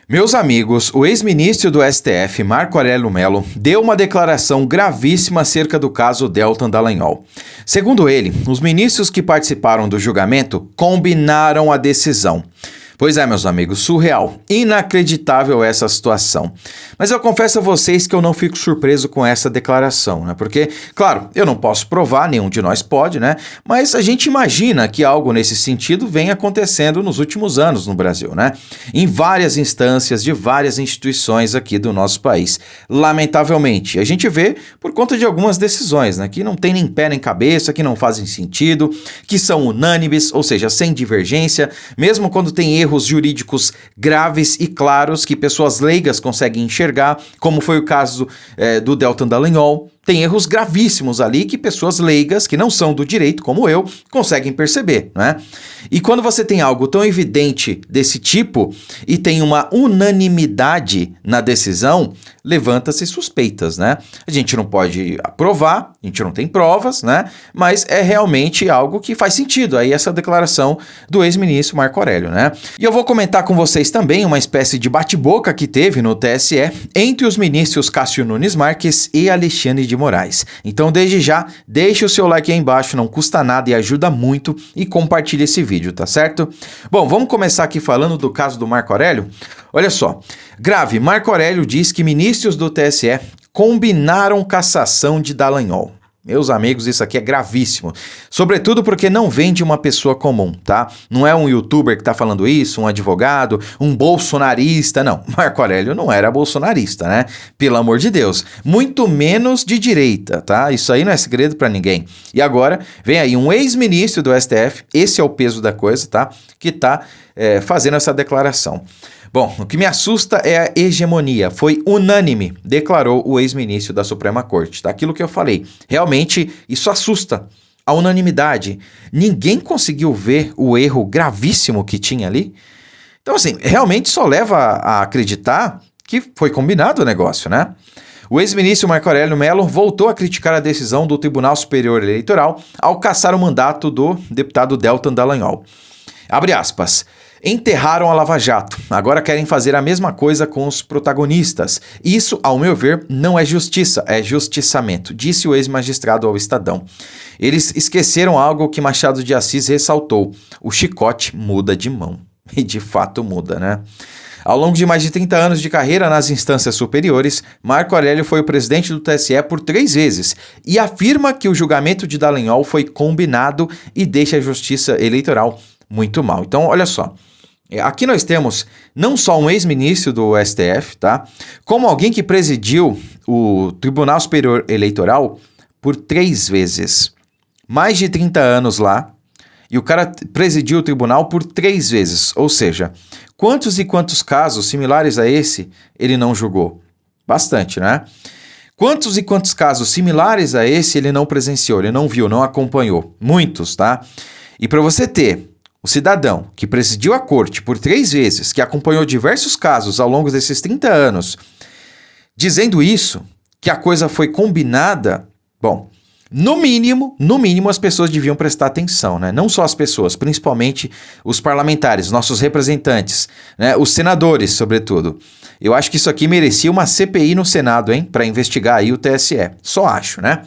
Meus amigos, o ex-ministro do STF, Marco Aurélio Mello, deu uma declaração gravíssima acerca do caso Deltan Dallagnol. Segundo ele, os ministros que participaram do julgamento combinaram a decisão. Pois é, meus amigos, surreal, inacreditável essa situação. Mas eu confesso a vocês que eu não fico surpreso com essa declaração, né? Porque, claro, eu não posso provar, nenhum de nós pode, né? Mas a gente imagina que algo nesse sentido vem acontecendo nos últimos anos no Brasil, né? Em várias instâncias de várias instituições aqui do nosso país. Lamentavelmente, a gente vê por conta de algumas decisões, né? Que não tem nem pé nem cabeça, que não fazem sentido, que são unânimes, ou seja, sem divergência, mesmo quando tem erros jurídicos graves e claros que pessoas leigas conseguem enxergar, como foi o caso do Deltan Dallagnol. Tem erros gravíssimos ali que pessoas leigas, que não são do direito, como eu, conseguem perceber, né? E quando você tem algo tão evidente desse tipo e tem uma unanimidade na decisão, levanta-se suspeitas, né? A gente não pode provar, a gente não tem provas, né? Mas é realmente algo que faz sentido aí essa declaração do ex-ministro Marco Aurélio, né? E eu vou comentar com vocês também uma espécie de bate-boca que teve no TSE entre os ministros Cássio Nunes Marques e Alexandre de Moraes. Então, desde já, deixe o seu like aí embaixo, não custa nada e ajuda muito, e compartilhe esse vídeo, tá certo? Bom, vamos começar aqui falando do caso do Marco Aurélio. Olha só, grave, Marco Aurélio diz que ministros do TSE combinaram cassação de Dallagnol. Meus amigos, isso aqui é gravíssimo, sobretudo porque não vem de uma pessoa comum, tá? Não é um youtuber que tá falando isso, um advogado, um bolsonarista, não. Marco Aurélio não era bolsonarista, né? Pelo amor de Deus, muito menos de direita, tá? Isso aí não é segredo pra ninguém. E agora vem aí um ex-ministro do STF, esse é o peso da coisa, tá? Que tá fazendo essa declaração. Bom, o que me assusta é a hegemonia. Foi unânime, declarou o ex-ministro da Suprema Corte. Tá? Aquilo que eu falei. Realmente, isso assusta. A unanimidade. Ninguém conseguiu ver o erro gravíssimo que tinha ali. Então, assim, realmente só leva a acreditar que foi combinado o negócio, né? O ex-ministro Marco Aurélio Mello voltou a criticar a decisão do Tribunal Superior Eleitoral ao cassar o mandato do deputado Deltan Dallagnol. Abre aspas. Enterraram a Lava Jato, agora querem fazer a mesma coisa com os protagonistas. Isso, ao meu ver, não é justiça, é justiçamento, disse o ex-magistrado ao Estadão. Eles esqueceram algo que Machado de Assis ressaltou: o chicote muda de mão. E de fato muda, né? Ao longo de mais de 30 anos de carreira nas instâncias superiores, Marco Aurélio foi o presidente do TSE por 3 vezes e afirma que o julgamento de Dallagnol foi combinado e deixa a justiça eleitoral muito mal. Então, olha só. Aqui nós temos não só um ex-ministro do STF, tá? Como alguém que presidiu o Tribunal Superior Eleitoral por 3 vezes. Mais de 30 anos lá. E o cara presidiu o tribunal por 3 vezes. Ou seja, quantos e quantos casos similares a esse ele não julgou? Bastante, né? Quantos e quantos casos similares a esse ele não presenciou, ele não viu, não acompanhou? Muitos, tá? E para você ter o cidadão que presidiu a corte por 3 vezes, que acompanhou diversos casos ao longo desses 30 anos, dizendo isso, que a coisa foi combinada, bom, no mínimo as pessoas deviam prestar atenção, né? Não só as pessoas, principalmente os parlamentares, nossos representantes, né? Os senadores, sobretudo. Eu acho que isso aqui merecia uma CPI no Senado, hein? Para investigar aí o TSE. Só acho, né?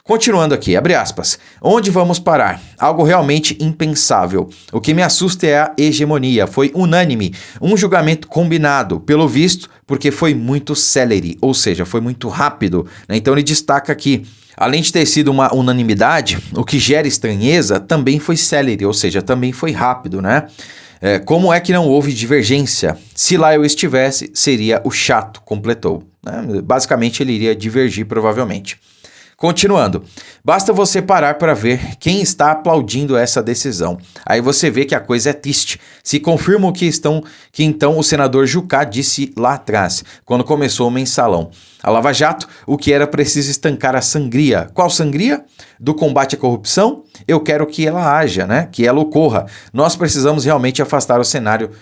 Continuando aqui, abre aspas. Onde vamos parar? Algo realmente impensável. O que me assusta é a hegemonia. Foi unânime, um julgamento combinado, pelo visto, porque foi muito célere, ou seja, foi muito rápido, né? Então ele destaca aqui, além de ter sido uma unanimidade, o que gera estranheza também foi célere, ou seja, também foi rápido, né? Como é que não houve divergência? Se lá eu estivesse, seria o chato, completou, né? Basicamente ele iria divergir provavelmente. Continuando, basta você parar para ver quem está aplaudindo essa decisão. Aí você vê que a coisa é triste. Se confirma o que então o senador Jucá disse lá atrás, quando começou o mensalão. A Lava Jato, o que era preciso estancar a sangria. Qual sangria? Do combate à corrupção? Eu quero que ela haja, né? Que ela ocorra. Nós precisamos realmente afastar o cenário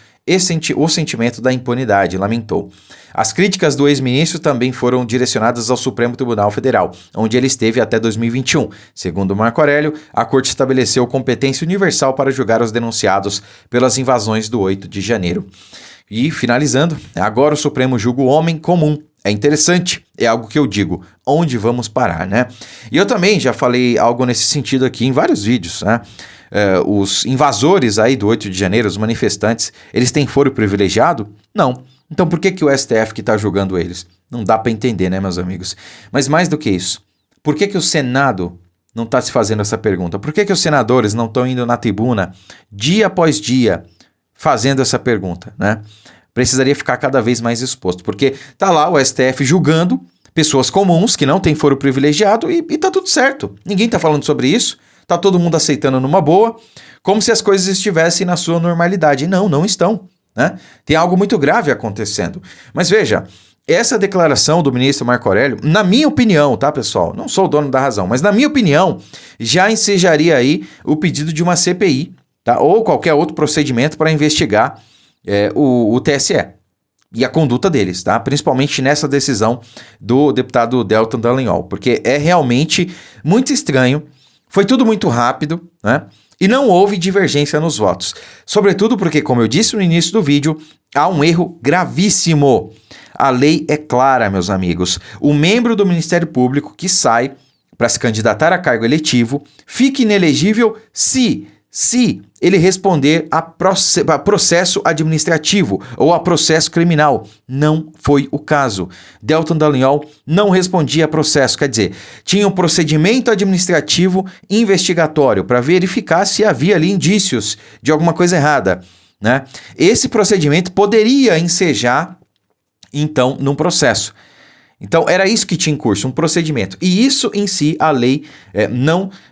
o sentimento da impunidade, lamentou. As críticas do ex-ministro também foram direcionadas ao Supremo Tribunal Federal, onde ele esteve até 2021. Segundo Marco Aurélio, a corte estabeleceu competência universal para julgar os denunciados pelas invasões do 8 de janeiro. E finalizando, agora o Supremo julga o homem comum. É interessante, é algo que eu digo, onde vamos parar, né? E eu também já falei algo nesse sentido aqui em vários vídeos, né? Os invasores aí do 8 de janeiro, os manifestantes, eles têm foro privilegiado? Não. Então por que que o STF que está julgando eles? Não dá para entender, né, meus amigos? Mas mais do que isso, por que que o Senado não está se fazendo essa pergunta? Por que que os senadores não estão indo na tribuna dia após dia fazendo essa pergunta, né? Precisaria ficar cada vez mais exposto, porque tá lá o STF julgando pessoas comuns que não têm foro privilegiado e tá tudo certo. Ninguém tá falando sobre isso, tá todo mundo aceitando numa boa, como se as coisas estivessem na sua normalidade. Não, não estão, né? Tem algo muito grave acontecendo. Mas veja, essa declaração do ministro Marco Aurélio, na minha opinião, tá, pessoal? Não sou o dono da razão, mas na minha opinião, já ensejaria aí o pedido de uma CPI, tá? Ou qualquer outro procedimento para investigar o TSE e a conduta deles, tá? Principalmente nessa decisão do deputado Deltan Dallagnol, porque é realmente muito estranho, foi tudo muito rápido, né? E não houve divergência nos votos. Sobretudo porque, como eu disse no início do vídeo, há um erro gravíssimo. A lei é clara, meus amigos. O membro do Ministério Público que sai para se candidatar a cargo eletivo fica inelegível se ele responder a processo administrativo ou a processo criminal. Não foi o caso. Deltan Dallagnol não respondia a processo, quer dizer, tinha um procedimento administrativo investigatório para verificar se havia ali indícios de alguma coisa errada, né? Esse procedimento poderia ensejar, então, num processo. Então, era isso que tinha em curso, um procedimento. E isso em si, a lei,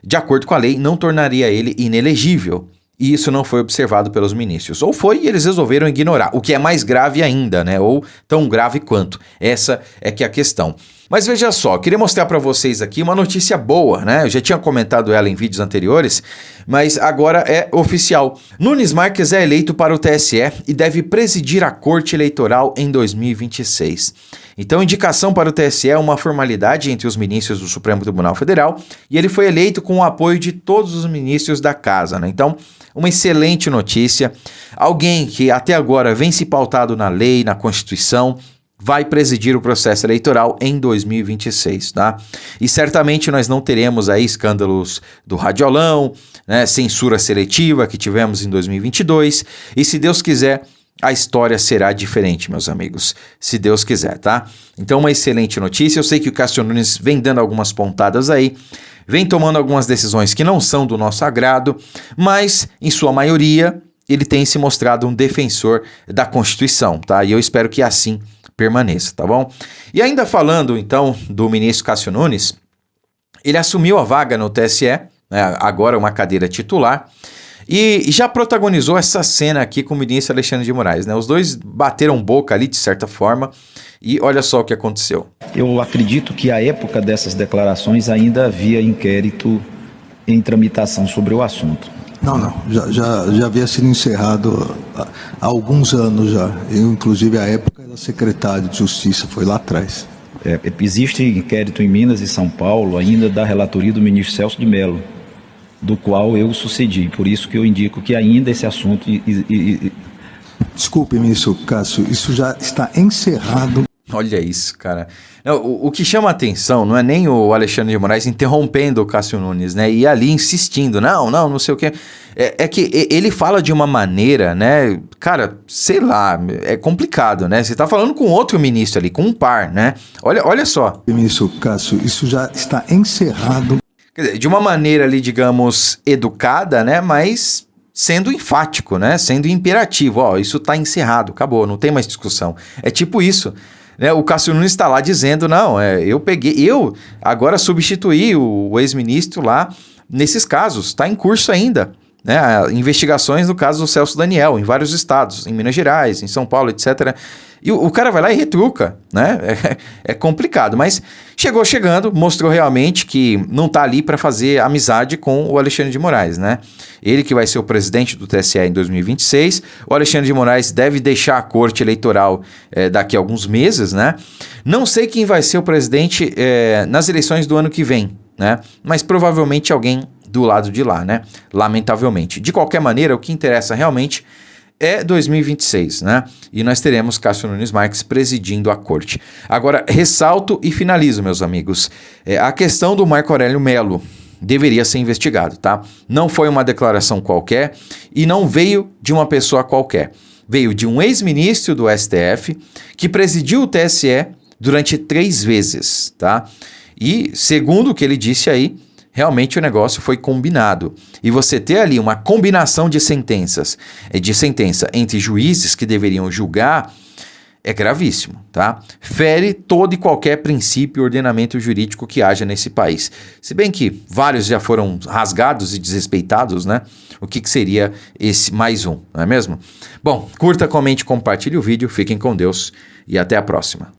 de acordo com a lei, não tornaria ele inelegível. E isso não foi observado pelos ministros. Ou foi e eles resolveram ignorar, o que é mais grave ainda, né? Ou tão grave quanto. Essa é que é a questão. Mas veja só, queria mostrar para vocês aqui uma notícia boa, né? Eu já tinha comentado ela em vídeos anteriores, mas agora é oficial. Nunes Marques é eleito para o TSE e deve presidir a Corte Eleitoral em 2026. Então, indicação para o TSE é uma formalidade entre os ministros do Supremo Tribunal Federal e ele foi eleito com o apoio de todos os ministros da casa, né? Então, uma excelente notícia. Alguém que até agora vem se pautado na lei, na Constituição, vai presidir o processo eleitoral em 2026, tá? E certamente nós não teremos aí escândalos do radiolão, né, censura seletiva que tivemos em 2022, e se Deus quiser, a história será diferente, meus amigos, se Deus quiser, tá? Então, uma excelente notícia. Eu sei que o Cássio Nunes vem dando algumas pontadas aí, vem tomando algumas decisões que não são do nosso agrado, mas, em sua maioria, ele tem se mostrado um defensor da Constituição, tá? E eu espero que assim permaneça, tá bom? E ainda falando, então, do ministro Cássio Nunes, ele assumiu a vaga no TSE, né, agora uma cadeira titular, e já protagonizou essa cena aqui com o ministro Alexandre de Moraes, né? Os dois bateram boca ali, de certa forma, e olha só o que aconteceu. Eu acredito que à época dessas declarações ainda havia inquérito em tramitação sobre o assunto. Não, já havia sido encerrado há alguns anos já. Eu, inclusive, à época era secretário de Justiça, foi lá atrás. Existe inquérito em Minas e São Paulo ainda da relatoria do ministro Celso de Mello, do qual eu sucedi. Por isso que eu indico que ainda esse assunto... Desculpe, ministro Cássio, isso já está encerrado. Olha isso, cara. O que chama a atenção não é nem o Alexandre de Moraes interrompendo o Cássio Nunes, né? E ali insistindo, não sei o quê. É que ele fala de uma maneira, né? Cara, sei lá, é complicado, né? Você tá falando com outro ministro ali, com um par, né? Olha só. Ministro Cássio, isso já está encerrado. Quer dizer, de uma maneira ali, digamos, educada, né? Mas sendo enfático, né? Sendo imperativo. Ó, isso tá encerrado, acabou, não tem mais discussão. É tipo isso. Né, o Cássio Nunes está lá dizendo, eu agora substituí o ex-ministro lá nesses casos, está em curso ainda, né, investigações no caso do Celso Daniel, em vários estados, em Minas Gerais, em São Paulo, etc. E o cara vai lá e retruca, né, é complicado, mas chegando, mostrou realmente que não está ali para fazer amizade com o Alexandre de Moraes, né, ele que vai ser o presidente do TSE em 2026, o Alexandre de Moraes deve deixar a corte eleitoral daqui a alguns meses, né, não sei quem vai ser o presidente nas eleições do ano que vem, né, mas provavelmente alguém do lado de lá, né, lamentavelmente. De qualquer maneira, o que interessa realmente é 2026, né? E nós teremos Cássio Nunes Marques presidindo a corte. Agora, ressalto e finalizo, meus amigos, a questão do Marco Aurélio Melo deveria ser investigado, tá? Não foi uma declaração qualquer e não veio de uma pessoa qualquer. Veio de um ex-ministro do STF que presidiu o TSE durante 3 vezes, tá? E, segundo o que ele disse aí, realmente o negócio foi combinado. E você ter ali uma combinação de sentença entre juízes que deveriam julgar é gravíssimo, tá? Fere todo e qualquer princípio e ordenamento jurídico que haja nesse país. Se bem que vários já foram rasgados e desrespeitados, né? O que seria esse mais um, não é mesmo? Bom, curta, comente, compartilhe o vídeo, fiquem com Deus e até a próxima.